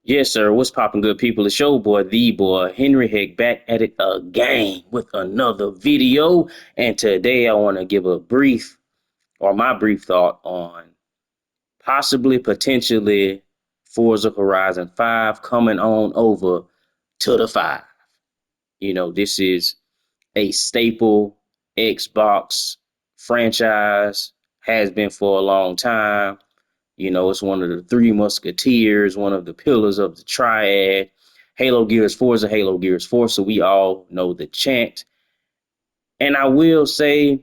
Yes, sir. What's poppin', good people? It's your boy, the boy, Henry Hick, back at it again with another video. And today I want to give a brief or my brief thought on possibly, potentially Forza Horizon 5 coming on over to the 5. This is a staple Xbox franchise, has been for a long time. It's one of the three musketeers, one of the pillars of the triad. Halo Gears Forza, Halo Gears Forza. We all know the chant. And I will say,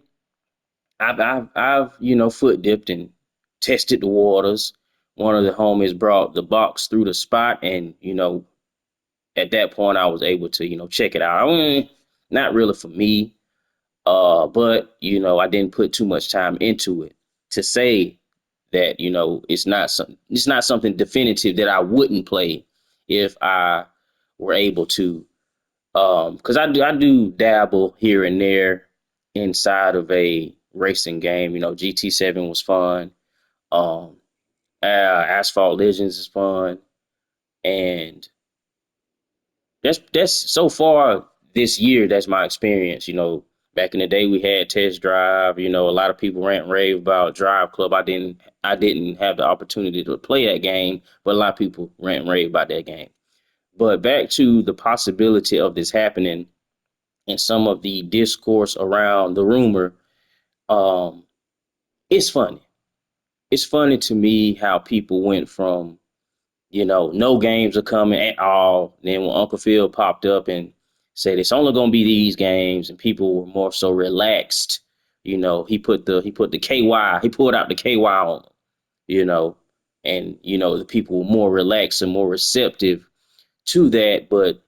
I've foot dipped and tested the waters. One of the homies brought the box through the spot, and at that point, I was able to, check it out. Not really for me, but I didn't put too much time into it to say that it's not something definitive that I wouldn't play if I were able to. Because I do dabble here and there inside of a racing game. GT7 was fun. Um, Asphalt Legends is fun, and that's so far this year. That's my experience. Back in the day we had Test Drive. A lot of people rant and rave about Drive Club. I didn't have the opportunity to play that game, but a lot of people rant and rave about that game. But back to the possibility of this happening and some of the discourse around the rumor. Um, it's funny. It's funny to me how people went from no games are coming at all. Then when Uncle Phil popped up and said it's only gonna be these games, and people were more so relaxed. He put the KY, he pulled out the KY on them, you know, and the people were more relaxed and more receptive to that. But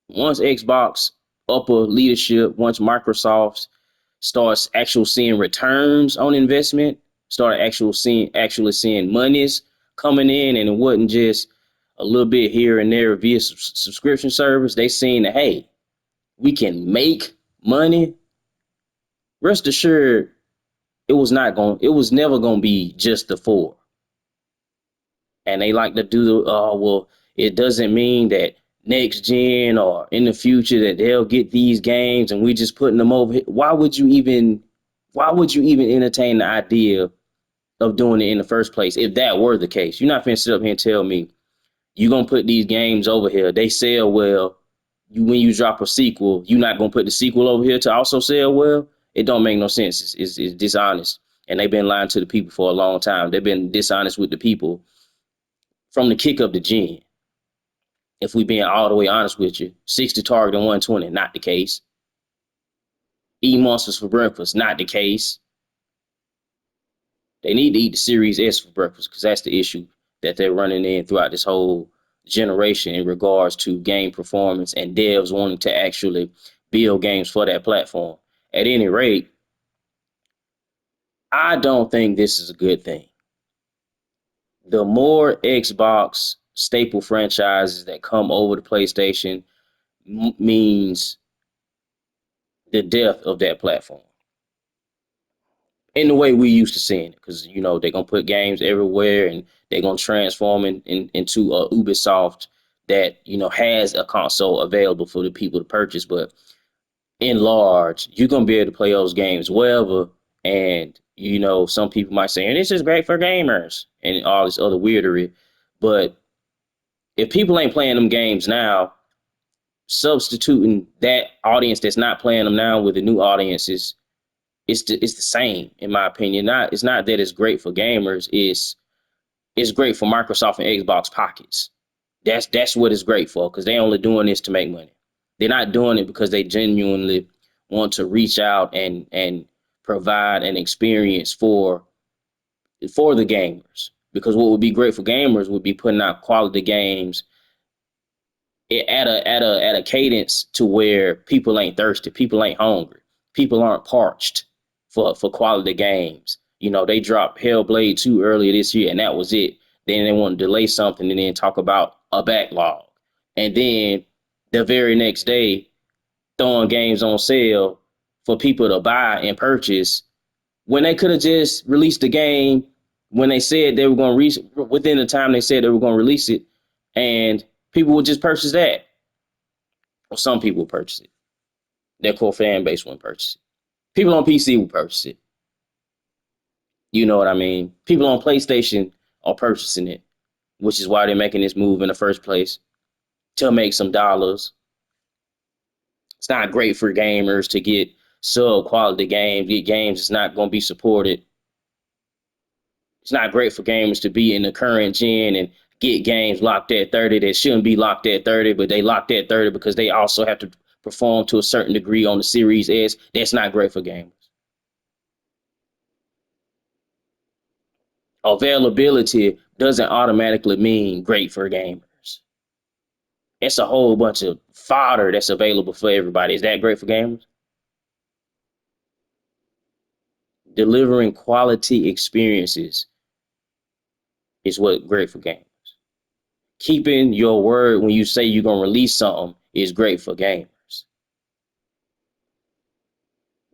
once Xbox upper leadership, once Microsoft starts actually seeing returns on investment, start actually seeing monies coming in, and it wasn't just a little bit here and there via subscription service. They seen that, hey, we can make money. Rest assured, it was never gonna be just the four. And they like to do the well, it doesn't mean that next gen or in the future that they'll get these games and we just putting them over here. Why would you even entertain the idea of doing it in the first place if that were the case? You're not finna sit up here and tell me you're gonna put these games over here. They sell well. When you drop a sequel, you're not gonna put the sequel over here to also sell well. It don't make no sense. It's dishonest. And they've been lying to the people for a long time. They've been dishonest with the people from the kick of the gen. If we being all the way honest with you, 60 target and 120, not the case. Eat monsters for breakfast, not the case. They need to eat the Series S for breakfast because that's the issue that they're running in throughout this whole generation in regards to game performance and devs wanting to actually build games for that platform. At any rate, I don't think this is a good thing. The more Xbox staple franchises that come over to PlayStation means the death of that platform in the way we used to seeing it, because they're gonna put games everywhere and they're gonna transform into a Ubisoft that has a console available for the people to purchase. But in large, you're gonna be able to play those games wherever. And some people might say, and this is great for gamers and all this other weirdery. But if people ain't playing them games now, substituting that audience that's not playing them now with the new audiences, it's the same in my opinion. It's not that it's great for gamers. It's great for Microsoft and Xbox pockets. That's what it's great for, because they only doing this to make money. They're not doing it because they genuinely want to reach out and provide an experience for the gamers. Because what would be great for gamers would be putting out quality games at a cadence to where people ain't thirsty, people ain't hungry, people aren't parched for quality games. They dropped Hellblade 2 earlier this year, and that was it. Then they want to delay something and then talk about a backlog. And then the very next day, throwing games on sale for people to buy and purchase when they could have just released the game when they said they were going to reach within the time they said they were going to release it, And people will just purchase that. Or some people will purchase it. Their core fan base won't purchase it. People on PC will purchase it. You know what I mean? People on PlayStation are purchasing it, which is why they're making this move in the first place to make some dollars. It's not great for gamers to get sub quality games, get games that's not going to be supported. It's not great for gamers to be in the current gen and get games locked at 30 that shouldn't be locked at 30, but they locked at 30 because they also have to perform to a certain degree on the Series S. That's not great for gamers. Availability doesn't automatically mean great for gamers. It's a whole bunch of fodder that's available for everybody. Is that great for gamers? Delivering quality experiences is what great for gamers. Keeping your word when you say you're gonna release something is great for gamers.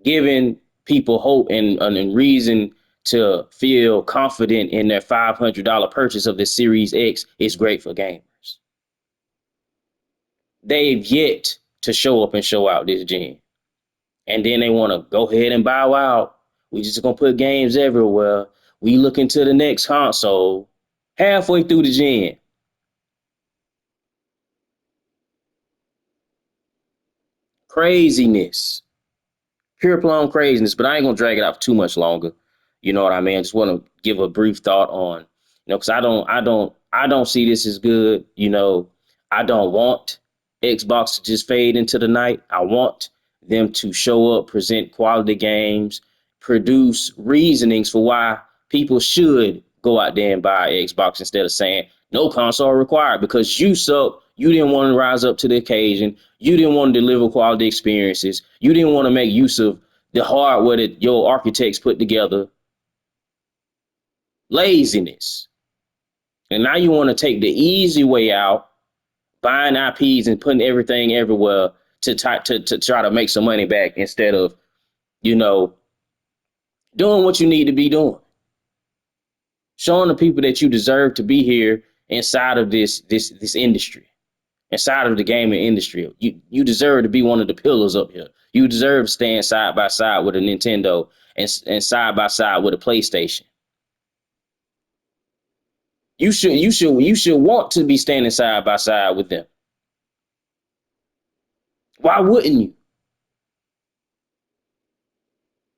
Giving people hope and reason to feel confident in their $500 purchase of the Series X is great for gamers. They've yet to show up and show out this gen. And then they want to go ahead and bow out. We just gonna put games everywhere. We looking to the next console. Halfway through the gen. Craziness. Pure plum craziness, but I ain't gonna drag it out too much longer. You know what I mean? I just want to give a brief thought on, because I don't see this as good. I don't want Xbox to just fade into the night. I want them to show up, present quality games, produce reasonings for why people should go out there and buy Xbox instead of saying no console required because you suck. You didn't want to rise up to the occasion. You didn't want to deliver quality experiences. You didn't want to make use of the hardware that your architects put together. Laziness. And now you want to take the easy way out, buying IPs and putting everything everywhere to try to make some money back instead of, you know, doing what you need to be doing. Showing the people that you deserve to be here inside of this industry, inside of the gaming industry. You deserve to be one of the pillars up here. You deserve to stand side by side with a Nintendo and side by side with a PlayStation. You should want to be standing side by side with them. Why wouldn't you?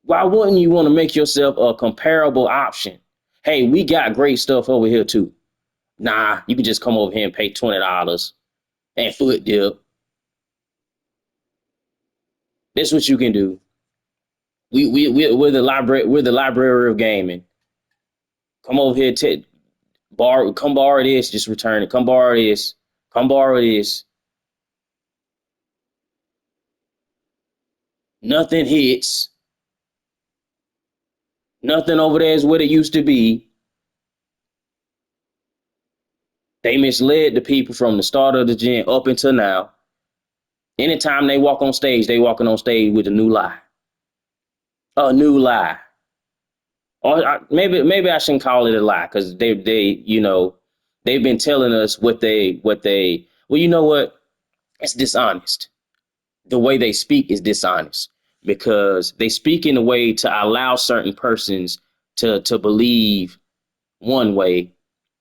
Why wouldn't you want to make yourself a comparable option? Hey, we got great stuff over here too. Nah, you can just come over here and pay $20 and foot dip. That's what you can do. We're the library. We're the library of gaming. Come over here, come borrow this. Just return it. Come borrow this. Come borrow this. Nothing hits. Nothing over there is what it used to be. They misled the people from the start of the gen up until now. Anytime they walk on stage, they walking on stage with a new lie. A new lie. Or maybe I shouldn't call it a lie because they've been telling us what they. Well, you know what? It's dishonest. The way they speak is dishonest because they speak in a way to allow certain persons to believe one way,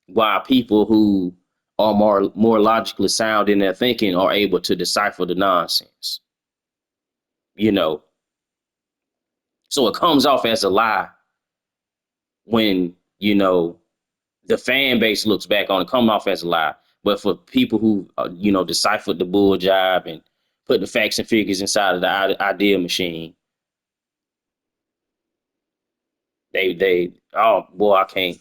while people who are more logically sound in their thinking are able to decipher the nonsense. You know, so it comes off as a lie when the fan base looks back on it, come off as a lie. But for people who deciphered the bull jive and put the facts and figures inside of the idea machine, they oh boy, I can't.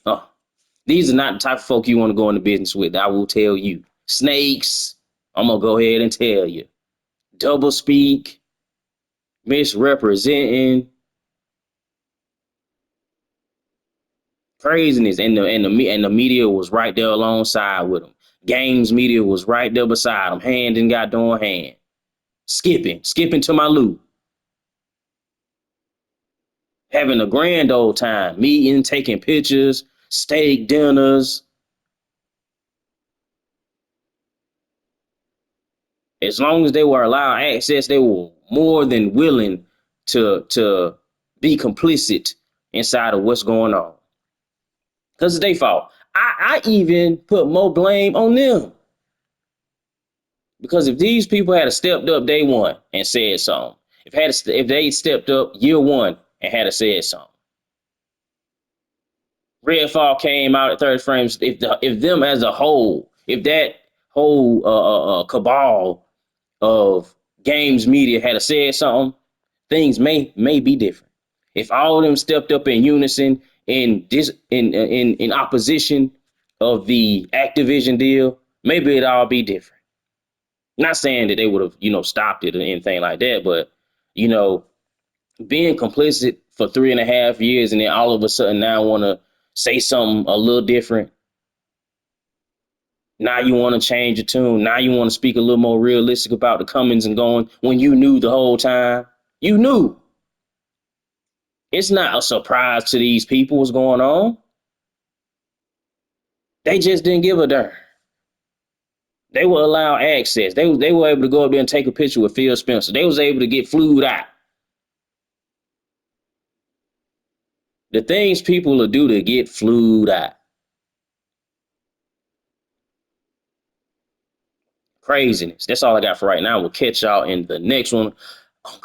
These are not the type of folk you want to go into business with. I will tell you, snakes. I'm gonna go ahead and tell you, double speak, misrepresenting, craziness, and the media was right there alongside with them. Games media was right there beside them, hand in goddamn hand, skipping to my loot, having a grand old time, meeting, taking pictures, steak dinners, As long as they were allowed access, they were more than willing to be complicit inside of what's going on. Because it's their fault. I even put more blame on them. Because if these people had stepped up day one and said something, if they stepped up year one and had said something, Redfall came out at 30 frames. If them as a whole, if that whole cabal of games media had said something, things may be different. If all of them stepped up in unison in opposition of the Activision deal, maybe it'd all be different. Not saying that they would have, stopped it or anything like that, but you know, being complicit for 3.5 years and then all of a sudden now want to say something a little different. Now you want to change your tune. Now you want to speak a little more realistic about the comings and going when you knew the whole time. You knew. It's not a surprise to these people what's going on. They just didn't give a darn. They were allowed access. They were able to go up there and take a picture with Phil Spencer. They was able to get flued out. The things people will do to get flued out. Craziness. That's all I got for right now. We'll catch y'all in the next one. Oh,